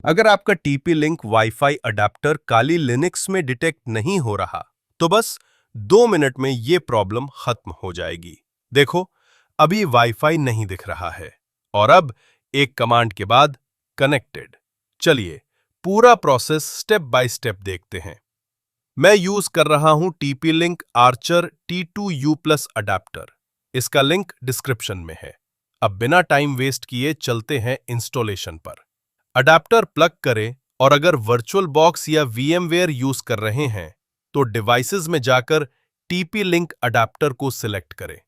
अगर आपका TP link wifi adapter काली Linux में डिटेक्ट नहीं हो रहा, तो बस 2 मिनट में ये प्रॉब्लम खत्म हो जाएगी। देखो, अभी वाईफाई नहीं दिख रहा है और अब एक कमांड के बाद कनेक्टेड। चलिए पूरा प्रोसेस स्टेप बाय स्टेप देखते हैं। मैं यूज कर रहा हूं TP link Archer T2U+ adapter. इसका लिंक डिस्क्रिप्शन में है। अब बिना टाइम वेस्ट किए चलते हैं इंस्टॉलेशन पर। अडेप्टर प्लग करें और अगर वर्चुअल बॉक्स या VMware यूज कर रहे हैं तो डिवाइसेस में जाकर टीपी लिंक अडेप्टर को सिलेक्ट करें।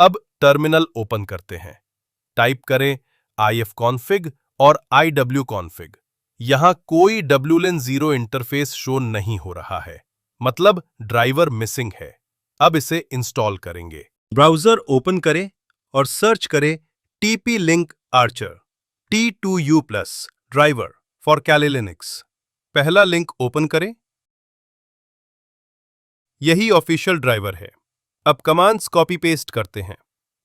अब टर्मिनल ओपन करते हैं। टाइप करें ifconfig और iwconfig। यहां कोई WLAN 0 इंटरफेस शो नहीं हो रहा है, मतलब ड्राइवर मिसिंग है। अब इसे इंस्टॉल करेंगे। ब्राउज़र ओपन करें और सर्च करें TP Link Archer T2U+ driver for Kali Linux। पहला लिंक ओपन करें। यही ऑफिशियल ड्राइवर है। अब कमांड्स कॉपी पेस्ट करते हैं।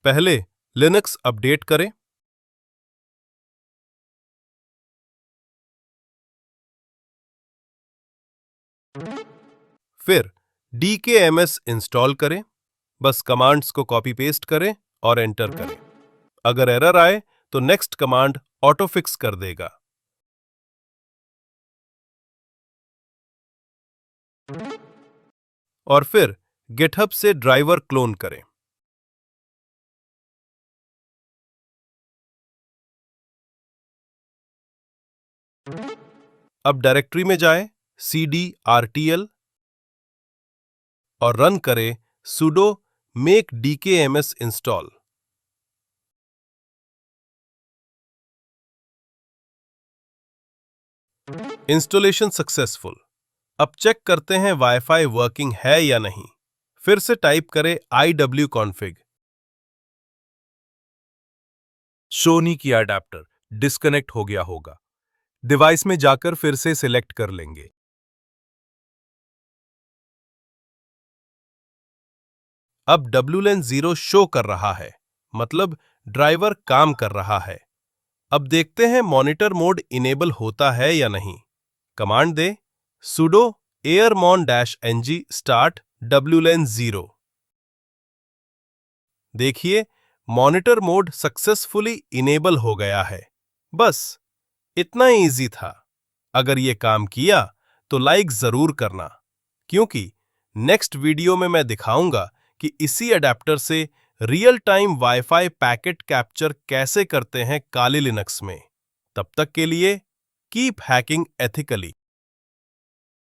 पहले लिनक्स अपडेट करें। फिर DKMS इंस्टॉल करें। बस कमांड्स को कॉपी पेस्ट करें और एंटर करें। अगर एरर आए तो नेक्स्ट कमांड ऑटो फिक्स कर देगा। और फिर गिटहब से ड्राइवर क्लोन करें। अब डायरेक्टरी में जाएं, cd/rtl और रन करें sudo make dkms install। Installation successful. अब चेक करते हैं वाईफाई वर्किंग है या नहीं। फिर से टाइप करें iwconfig। शो नहीं किया अडेप्टर, डिस्कनेक्ट हो गया होगा। डिवाइस में जाकर फिर से सिलेक्ट कर लेंगे। अब WLAN 0 शो कर रहा है, मतलब ड्राइवर काम कर रहा है। अब देखते हैं मॉनिटर मोड इनेबल होता है या नहीं। कमांड दें sudo airmon-ng start WLAN 0। देखिए, मॉनिटर मोड सक्सेसफुली इनेबल हो गया है। बस इतना ही इजी था। अगर ये काम किया तो लाइक जरूर करना, क्योंकि नेक्स्ट वीडियो में मैं दिखाऊंगा कि इसी अडेप्टर से real time wifi packet capture कैसे करते हैं काली लिनक्स में। तब तक के लिए कीप हैकिंग एथिकली।